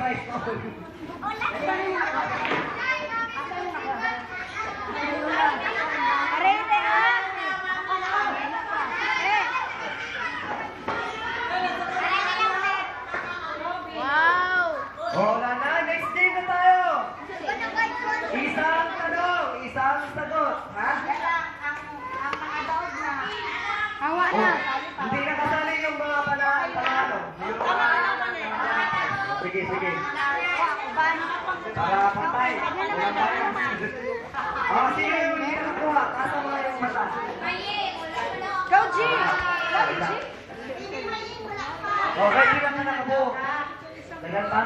price ko. Wala na, next game na tayo. Isang tanong, isang sagot. Ha? Hawa na. Hindi na kasali yung mga panalo. Sige, sige. Para patay. Walang bayan. Sige yung hindi na nakuha. Kasa mo na yung mata. Go, G! Okay, hindi lang na nakabuo. Tagal pa?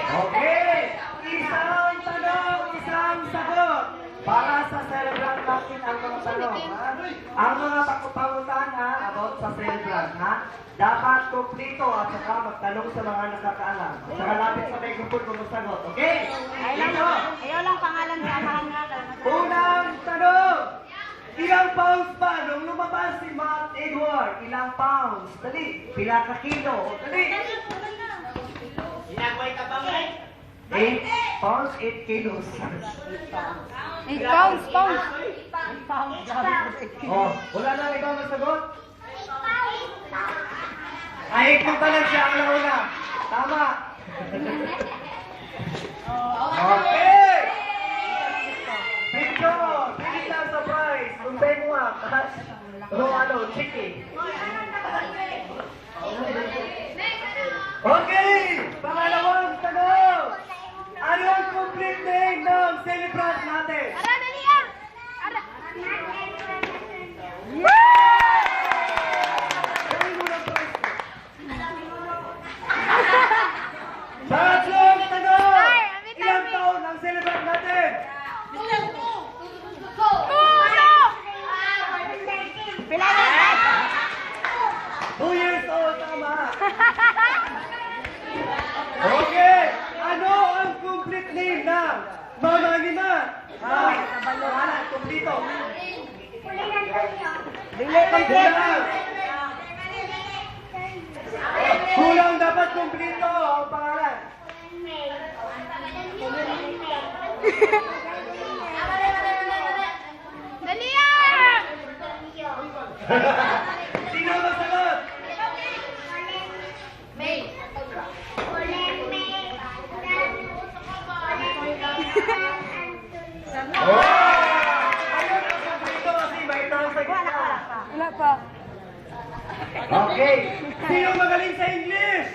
Okay! Isang tanong, isang sagot. Para sa celebrant natin ang mga tanong. Ha? Ang mga pangutangan about sa celebrant, ha? Dapat kumplito at saka magtanong sa mga nakakaalam. Saka lapit sa microphone kung masagot. Okay? Dito! Ayaw lang pangalan sa mga Unang tanong! Ilang pounds ba nung lumabas si Matt Edward? Ilang pounds? Dali! Pila ka kilo? Dali! 8 pounds, 8 kilos. 8 pounds. Oh, wala na ikaw masagot? Ay, kung lang siya ang nauna. Tama. Okay! Picture! Pili na surprise! Tuntay mo nga. Chiki. Okay! Pangalawang tanong! Ano ang complete name ng celebrant natin? Tatlong tanong! Ilang taon ang celebrant natin? Pila na. 2 years old, tama. Okay! Ano ang complete name ng Mama Nina? Pangalan, kumplito. Kulang. Kulang dapat kumplito ang pangalan. Sino ang magsagot? Oh! Ayun ang kumplito kasi may tanong sa gitna. Wala pa. Okay. Sino magaling sa English?